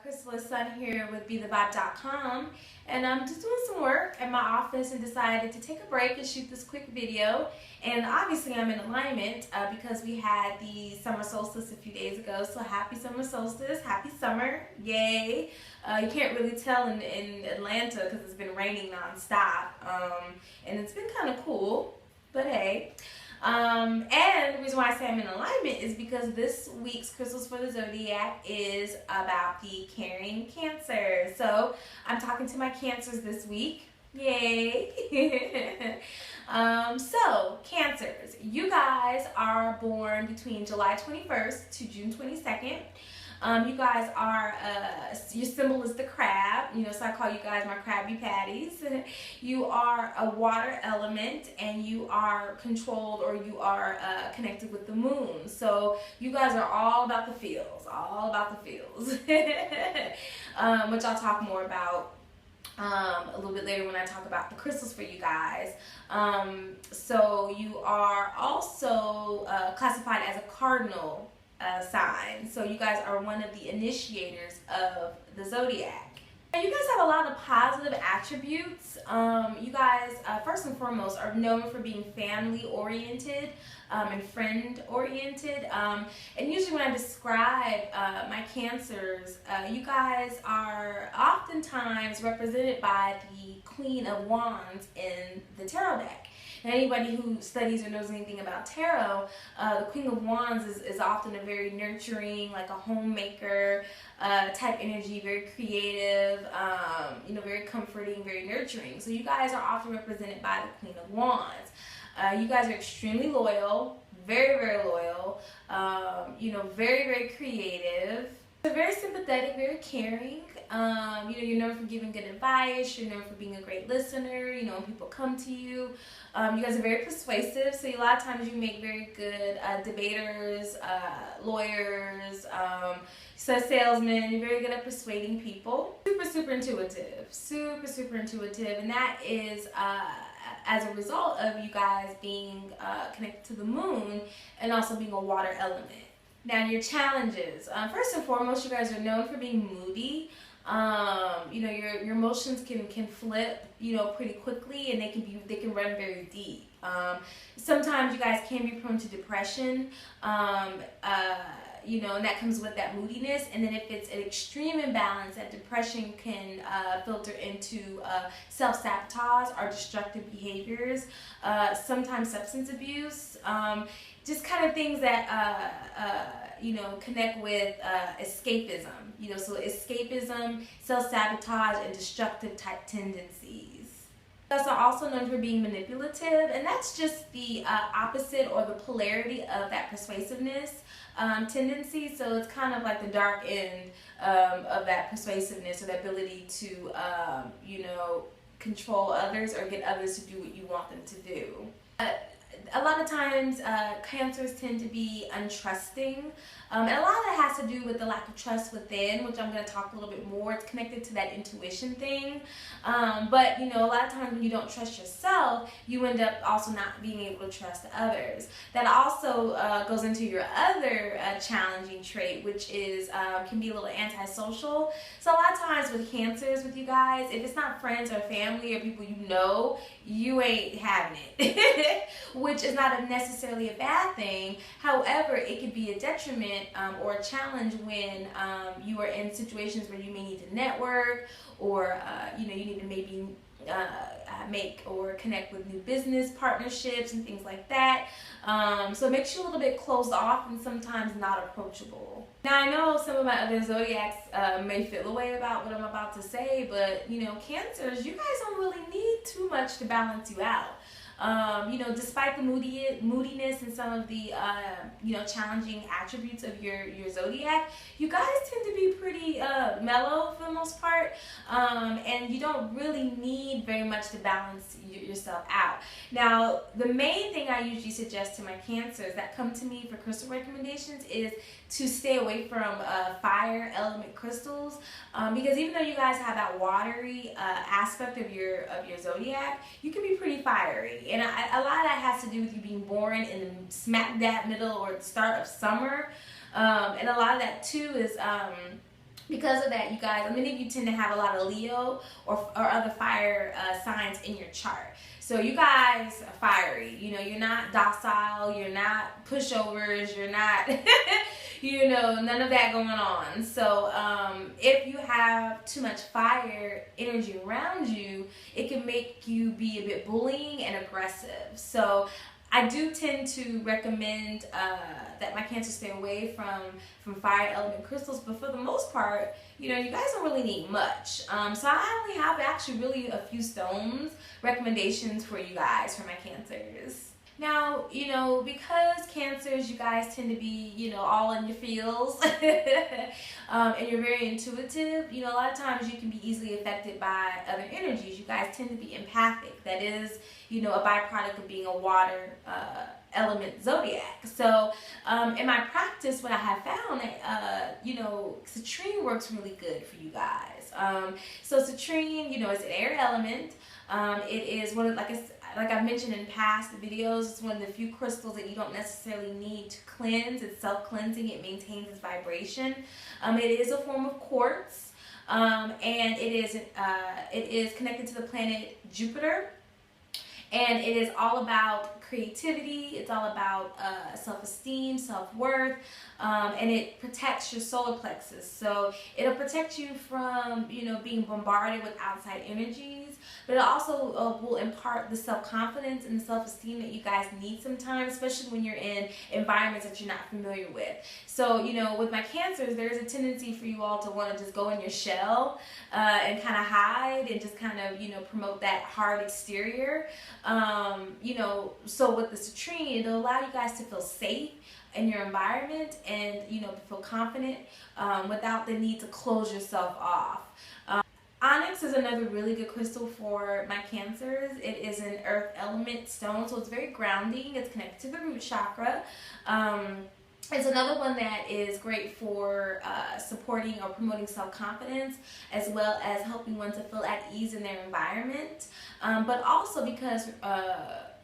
Chrysalis Sun here with BeTheVibe.com, and I'm just doing some work at my office and decided to take a break and shoot this quick video. And obviously I'm in alignment because we had the summer solstice a few days ago, so happy summer solstice, happy summer, yay. You can't really tell in Atlanta because it's been raining non-stop, and it's been kind of cool, but hey. And the reason why I say I'm in alignment is because this week's Crystals for the Zodiac is about the carrying Cancer. So I'm talking to my Cancers this week. Yay! So Cancers, you guys are born between July 21st to June 22nd. You guys are, your symbol is the crab, so I call you guys my Krabby Patties. You are a water element, and you are controlled, or you are connected with the moon. So you guys are all about the feels, which I'll talk more about a little bit later when I talk about the crystals for you guys. So you are also classified as a cardinal sign. So you guys are one of the initiators of the zodiac. And you guys have a lot of positive attributes. You guys, first and foremost, are known for being family oriented and friend oriented. And usually when I describe my Cancers, you guys are oftentimes represented by the Queen of Wands in the tarot deck. And anybody who studies or knows anything about tarot, the Queen of Wands is often a very nurturing, like a homemaker type energy, very creative, very comforting, very nurturing. So you guys are often represented by the Queen of Wands. You guys are extremely loyal, very, very loyal, very, very creative. They're very sympathetic, very caring. You're known for giving good advice. You're known for being a great listener. When people come to you. You guys are very persuasive, so a lot of times you make very good debaters, lawyers, salesmen. You're very good at persuading people. Super intuitive. Super intuitive. And that is as a result of you guys being connected to the moon and also being a water element. Now, your challenges. First and foremost, you guys are known for being moody. Your emotions can flip, pretty quickly, and they can run very deep. Sometimes you guys can be prone to depression, and that comes with that moodiness. And then if it's an extreme imbalance, that depression can filter into self-sabotage or destructive behaviors, sometimes substance abuse, just kind of things that connect with escapism. So escapism, self-sabotage, and destructive type tendencies. You guys are also known for being manipulative, and that's just the opposite or the polarity of that persuasiveness tendency. So it's kind of like the dark end of that persuasiveness, or the ability to, control others or get others to do what you want them to do. A lot of times, Cancers tend to be untrusting, and a lot of that has to do with the lack of trust within, which I'm going to talk a little bit more. It's connected to that intuition thing, but a lot of times when you don't trust yourself, you end up also not being able to trust others. That also goes into your other challenging trait, which is can be a little antisocial. So a lot of times with Cancers, with you guys, if it's not friends or family or people you ain't having it, which is not necessarily a bad thing. However, it could be a detriment or a challenge when you are in situations where you may need to network, or you need to maybe make or connect with new business partnerships and things like that. So it makes you a little bit closed off and sometimes not approachable. Now, I know some of my other zodiacs may feel a way about what I'm about to say, but Cancers, you guys don't really need too much to balance you out. Despite the moodiness and some of the challenging attributes of your zodiac, you guys tend to be pretty mellow for the most part, and you don't really need very much to balance yourself out. Now, the main thing I usually suggest to my Cancers that come to me for crystal recommendations is to stay away from fire element crystals, because even though you guys have that watery aspect of your zodiac, you can be pretty fiery. And a lot of that has to do with you being born in the smack dab middle or the start of summer. And a lot of that too is Because of that, you guys, many of you tend to have a lot of Leo or other fire signs in your chart. So you guys are fiery. You know, you're not docile. You're not pushovers. You're not, you know, none of that going on. So if you have too much fire energy around you, it can make you be a bit bullying and aggressive. So I do tend to recommend that my Cancers stay away from fire element crystals, but for the most part, you know, you guys don't really need much. So I only have actually really a few stones recommendations for you guys, for my Cancers. Now, you know, because Cancers, you guys tend to be, you know, all in your feels and you're very intuitive, you know, a lot of times you can be easily affected by other energies. You guys tend to be empathic. That is, you know, a byproduct of being a water element zodiac. So in my practice, what I have found that, you know, citrine works really good for you guys. So citrine, you know, is an air element. It is one of, like I've mentioned in past videos, it's one of the few crystals that you don't necessarily need to cleanse. It's self-cleansing. It maintains its vibration. It is a form of quartz, and it is connected to the planet Jupiter. And it is all about creativity. It's all about self-esteem, self-worth, and it protects your solar plexus. So it'll protect you from, you know, being bombarded with outside energies, but it also will impart the self-confidence and the self-esteem that you guys need sometimes, especially when you're in environments that you're not familiar with. So, you know, with my Cancers, there's a tendency for you all to want to just go in your shell and kind of hide and just kind of, you know, promote that hard exterior. You know, so with the citrine, it'll allow you guys to feel safe in your environment and, you know, feel confident without the need to close yourself off. Onyx is another really good crystal for my Cancers. It is an earth element stone, so it's very grounding. It's connected to the root chakra. It's another one that is great for supporting or promoting self-confidence, as well as helping one to feel at ease in their environment. But also because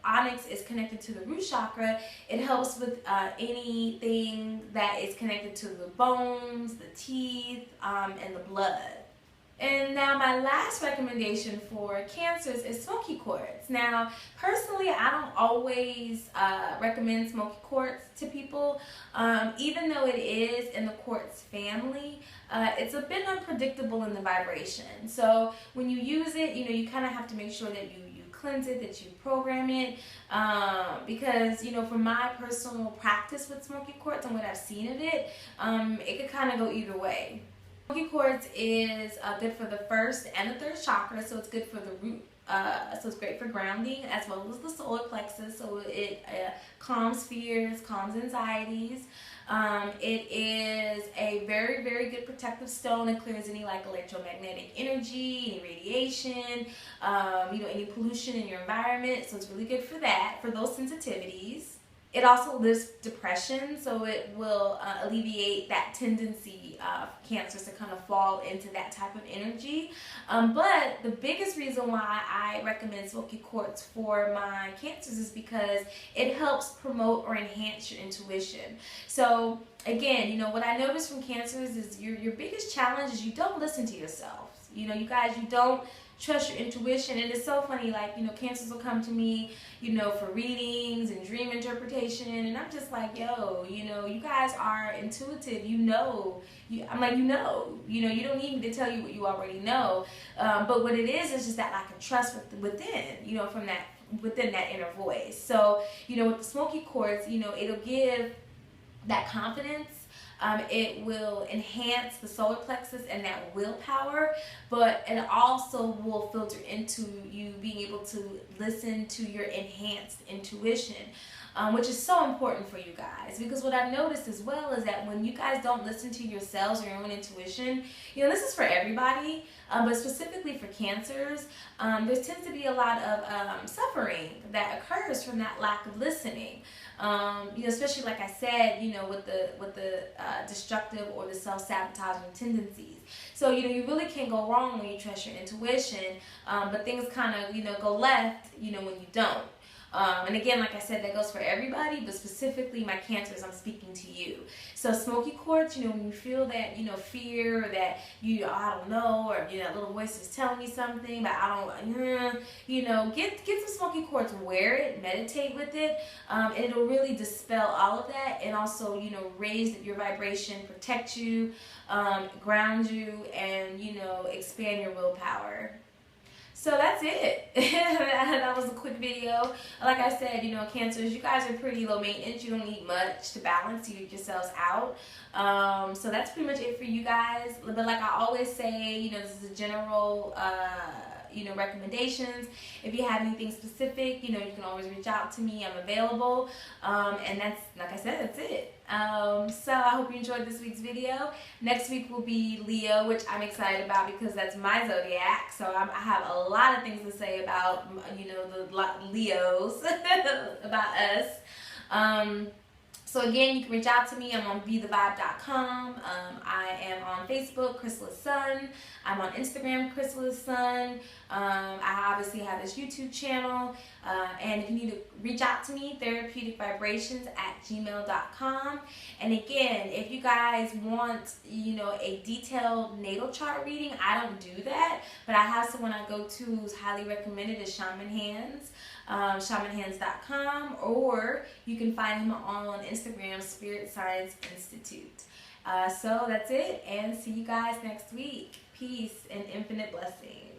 Onyx is connected to the root chakra, it helps with anything that is connected to the bones, the teeth, and the blood. And now my last recommendation for Cancers is smoky quartz. Now, personally, I don't always recommend smoky quartz to people. Even though it is in the quartz family, it's a bit unpredictable in the vibration. So when you use it, you know, you kind of have to make sure that you cleanse it, that you program it, because, you know, from my personal practice with smoky quartz and what I've seen of it, it could kind of go either way. Smoky quartz is good for the first and the third chakra, so it's good for the root, so it's great for grounding as well as the solar plexus, so it calms fears, calms anxieties. It is a very, very good protective stone. It clears any like electromagnetic energy, any radiation, you know, any pollution in your environment, so it's really good for that, for those sensitivities. It also lifts depression, so it will alleviate that tendency of Cancers to kind of fall into that type of energy. But the biggest reason why I recommend smoky quartz for my Cancers is because it helps promote or enhance your intuition. So again, you know, what I noticed from Cancers is your biggest challenge is you don't listen to yourself. You know, you guys, you don't trust your intuition. And it's so funny, like, you know, Cancers will come to me, you know, for readings and dream interpretation, and I'm just like, yo, you know, you guys are intuitive, you know. I'm like, you know, you don't need me to tell you what you already know. But what it is just that lack of trust within, you know, from that, within that inner voice. So, you know, with the smoky quartz, you know, it'll give that confidence. It will enhance the solar plexus and that willpower, but it also will filter into you being able to listen to your enhanced intuition, which is so important for you guys. Because what I've noticed as well is that when you guys don't listen to yourselves or your own intuition, you know, this is for everybody, but specifically for Cancers, there tends to be a lot of suffering that occurs from that lack of listening. You know, especially like I said, you know, with the destructive or the self-sabotaging tendencies. So, you know, you really can't go wrong when you trust your intuition, but things kind of, you know, go left, you know, when you don't. And again, like I said, that goes for everybody, but specifically my Cancers, I'm speaking to you. So smoky quartz, you know, when you feel that, you know, fear, or that I don't know, or you know, that little voice is telling me something, but I don't, you know, get some smoky quartz, wear it, meditate with it. It'll really dispel all of that, and also, you know, raise your vibration, protect you, ground you, and, you know, expand your willpower. So that's it. That was a quick video. Like I said, you know, Cancers, you guys are pretty low maintenance. You don't need much to balance yourselves out. So that's pretty much it for you guys. But like I always say, you know, this is a general, you know, recommendations. If you have anything specific, you know, you can always reach out to me. I'm available. And that's, like I said, that's it. So I hope you enjoyed this week's video. Next week will be Leo, which I'm excited about because that's my zodiac. So I have a lot of things to say about, you know, the Leos, about us. So again, you can reach out to me. I'm on bethevibe.com. I am on Facebook, Chrysalis Sun. I'm on Instagram, Chrysalis Sun. I obviously have this YouTube channel. And if you need to reach out to me, therapeuticvibrations@gmail.com. And again, if you guys want, you know, a detailed natal chart reading, I don't do that. But I have someone I go to who's highly recommended, is Shaman Hands. shamanhands.com, or you can find him on Instagram, Spirit Science Institute. So that's it, and see you guys next week. Peace and infinite blessings.